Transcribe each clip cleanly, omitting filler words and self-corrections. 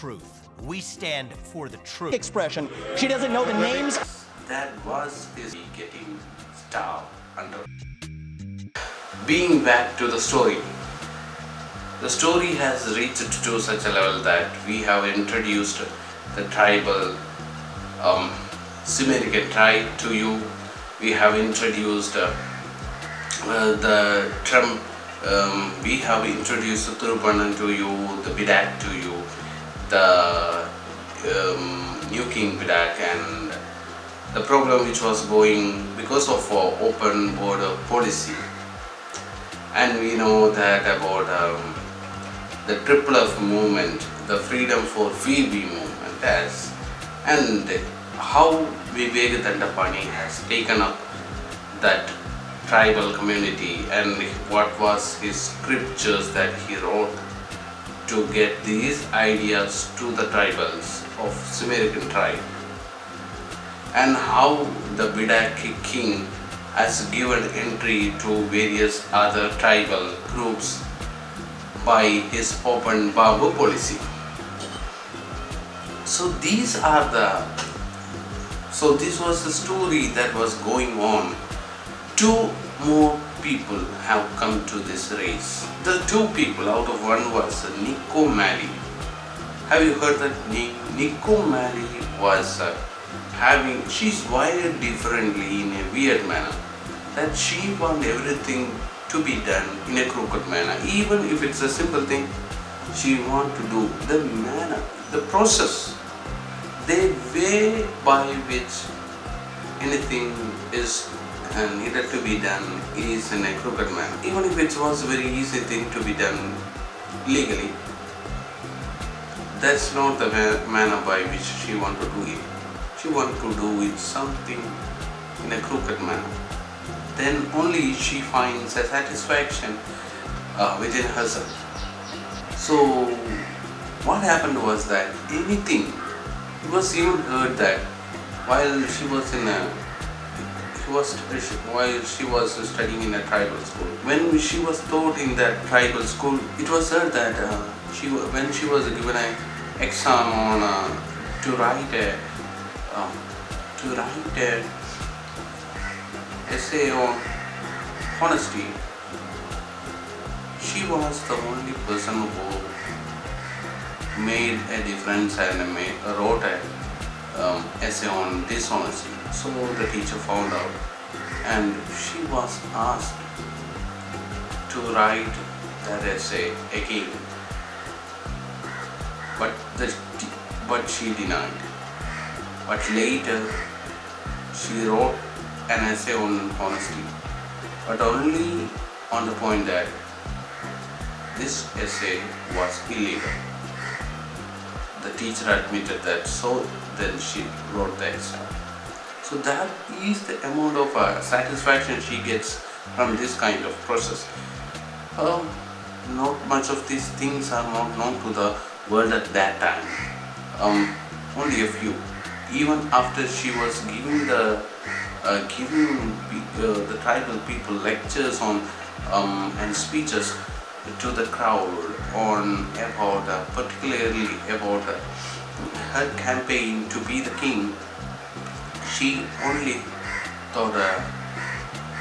truth. We stand for the truth. Expression. She doesn't know the names. That was his getting star under. Being back to the story. The story has reached to such a level that we have introduced the tribal Sumerian tribe to you. We have introduced the Trump. We have introduced the Turban to you, the Bidak to you, the new king Bidak, and the problem which was going because of open border policy. And we know that about the triple F movement, the freedom for VV movement, and how VIVEK has taken up that tribal community and what was his scriptures that he wrote to get these ideas to the tribals of Sumerian tribe, and how the Bidak king has given entry to various other tribal groups by his open bamboo policy. So this was the story that was going on. Two more people have come to this race. The two people out of one was NIKI. Have you heard that NIKI was she's wired differently in a weird manner, that she wants everything to be done in a crooked manner. Even if it's a simple thing, she wants to do the manner, the process, the way by which anything is needed to be done is in a crooked manner. Even if it was a very easy thing to be done legally, that's not the manner by which she wants to do it. She wants to do it something in a crooked manner. Then only she finds a satisfaction within herself. So what happened was that anything, it was even heard that while she was studying in a tribal school, when she was taught in that tribal school, it was heard that when she was given an exam on to write a essay on honesty, she was the only person who made a difference and wrote an essay on dishonesty. So the teacher found out, and she was asked to write that essay again, but she denied. But later she wrote an essay on honesty, but only on the point that this essay was illegal. The teacher admitted that, so then she wrote the exam. So that is the amount of satisfaction she gets from this kind of process. Not much of these things are not known to the world at that time. Only a few. Even after she was giving the tribal people lectures on and speeches to the crowd on about particularly about her campaign to be the king, she only thought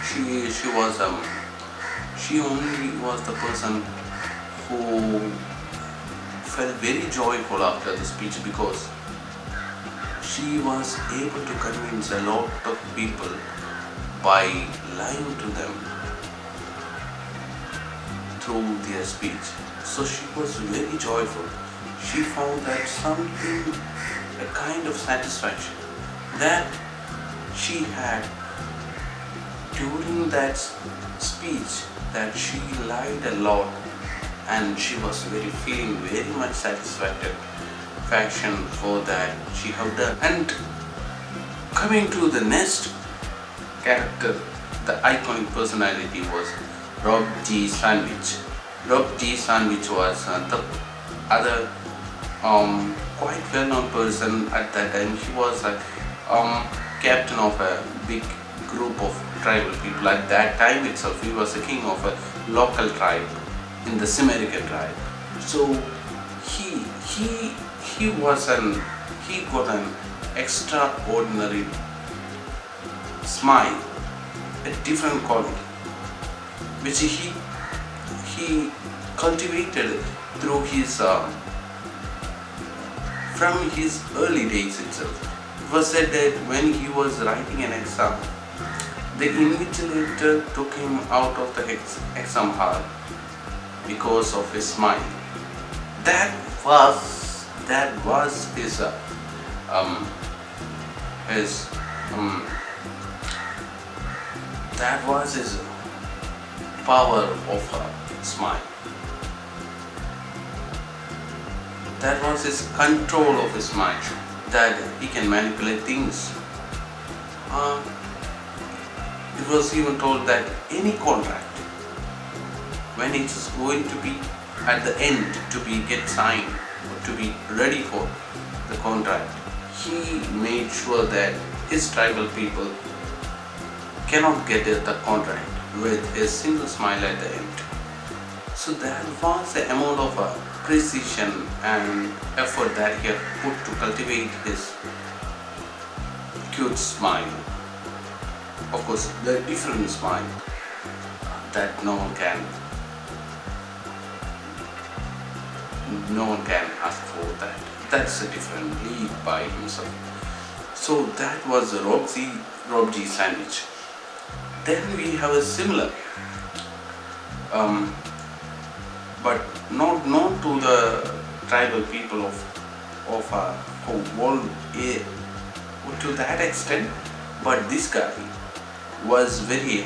she only was the person who felt very joyful after the speech, because she was able to convince a lot of people by lying to them through their speech. So she was very joyful. She found that something, a kind of satisfaction that she had during that speech, that she lied a lot, and she was feeling very much satisfaction for that she have done. And coming to the next character, the iconic personality was Rob G. Sandwich. Rob G. Sandwich was the other quite well-known person at that time. He was a captain of a big group of tribal people. At that time itself, he was the king of a local tribe in the Sumerian tribe. So he he got an extraordinary smile, a different quality, which he cultivated through his from his early days itself. It was said that when he was writing an exam, the invigilator took him out of the exam hall because of his smile. That was his his that was his power of a smile. That was his control of his mind, that he can manipulate things. It was even told that any contract, when it is going to be at the end to be get signed or to be ready for the contract, he made sure that his tribal people cannot get the contract with a single smile at the end. So that was the amount of precision and effort that he had put to cultivate his cute smile. Of course, the different smile that no one can ask for that. That's a different lead by himself. So that was the Rob G sandwich. Then we have a similar, but not known to the tribal people of world to that extent. But this guy was very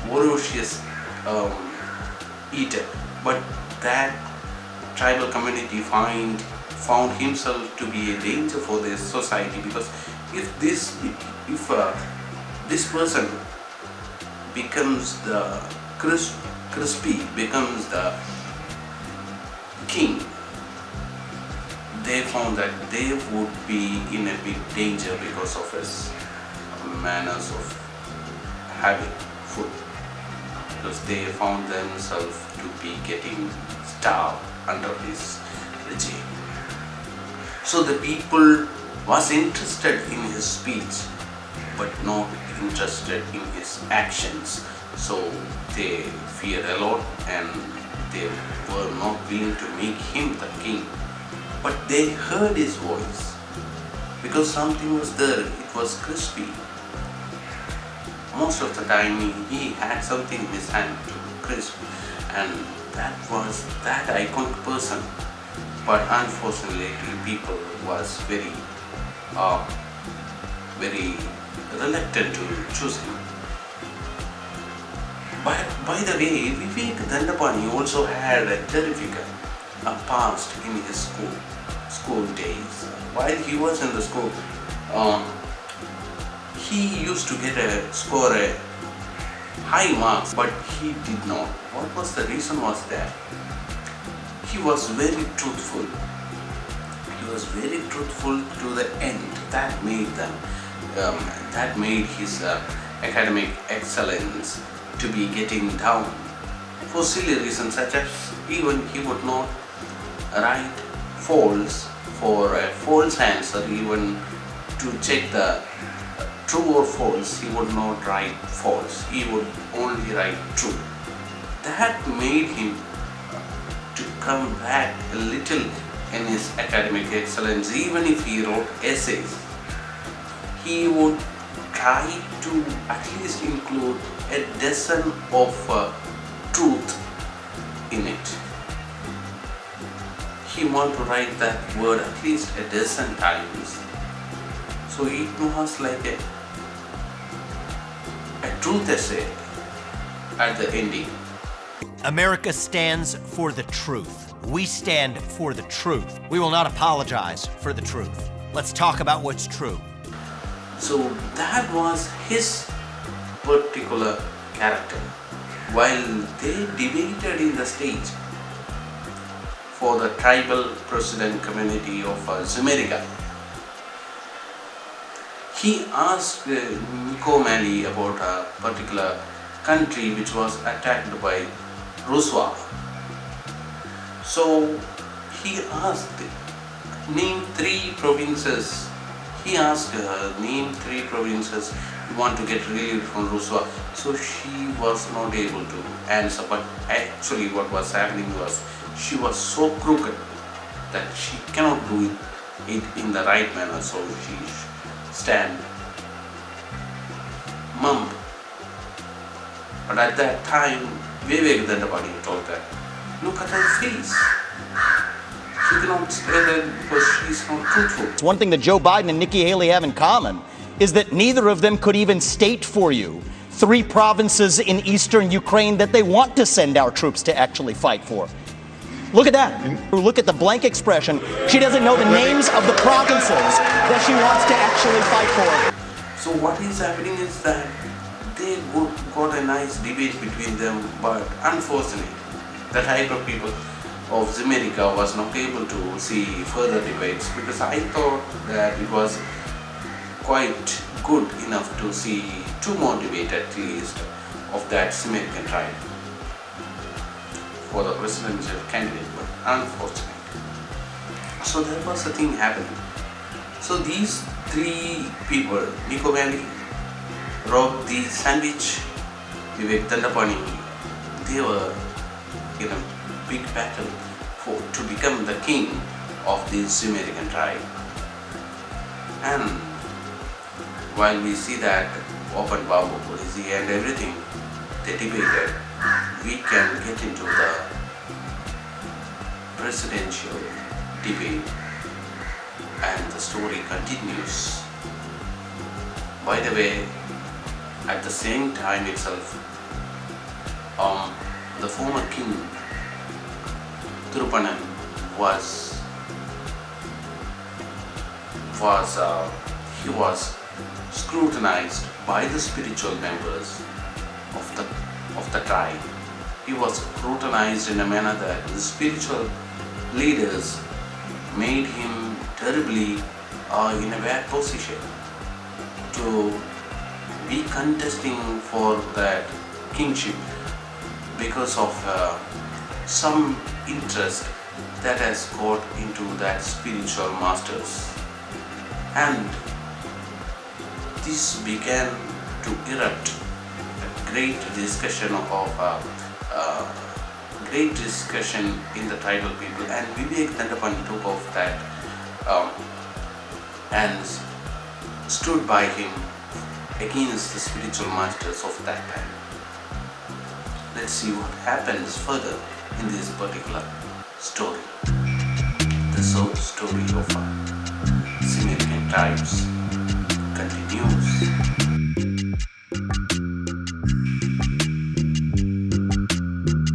voracious eater. But that tribal community found himself to be a danger for their society, because if this person becomes the crispy, becomes the king, they found that they would be in a big danger because of his manners of having food, because they found themselves to be getting starved under his regime. So the people was interested in his speech but not interested in his actions. So they feared a lot and they were not willing to make him the king. But they heard his voice because something was there. It was crispy. Most of the time he had something in his hand to crisp, and that was that iconic person. But unfortunately, people was very reluctant to choose him. But by the way, Vivek Dandapani also had a terrific past in his school days. While he was in the school, he used to get score high marks, but he did not. What was the reason? Was that he was very truthful. He was very truthful to the end. That made his academic excellence to be getting down for silly reasons, such as even he would not write false for a false answer. Even to check the true or false, he would not write false. He would only write true. That made him to come back a little in his academic excellence. Even if he wrote essays, he would try to at least include a dozen of truth in it. He wanted to write that word at least a dozen times. So it was like a truth essay at the ending. America stands for the truth. We stand for the truth. We will not apologize for the truth. Let's talk about what's true. So that was his particular character. While they debated in the stage for the tribal president community of Zumeriga, he asked NIKI about a particular country which was attacked by Ruswa. So he asked, name 3 provinces. He asked her, name 3 provinces you want to get relieved from Ruswa. So she was not able to answer, but actually what was happening was she was so crooked that she cannot do it in the right manner, so she stand mum. But at that time, Vivek Dandapani told her, look at her face. She cannot say that because she's not truthful. One thing that Joe Biden and Nikki Haley have in common is that neither of them could even state for you 3 provinces in eastern Ukraine that they want to send our troops to actually fight for. Look at that. Look at the blank expression. She doesn't know the names of the provinces that she wants to actually fight for. So what is happening is that they got a nice debate between them, but unfortunately, the type of people of America was not able to see further debates, because I thought that it was quite good enough to see 2 more debates at least of that American tribe for the presidential candidate, but unfortunately. So there was a thing happening. So these 3 people, Nico Valley, Rob the Sandwich, Vivek Dandapani, they were in a big battle to become the king of this American tribe. And while we see that open Babu policy and everything, they debated, we can get into the presidential debate, and the story continues. By the way, at the same time itself, the former king Tirupanan was scrutinized by the spiritual members of the tribe. He was scrutinized in a manner that the spiritual leaders made him terribly in a bad position to be contesting for that kingship because of some interest that has got into that spiritual masters, and this began to erupt a great discussion in the tribal people, and Vivek Dandapani took off that and stood by him against the spiritual masters of that time. Let's see what happens further in this particular story. The soul story of American tribes.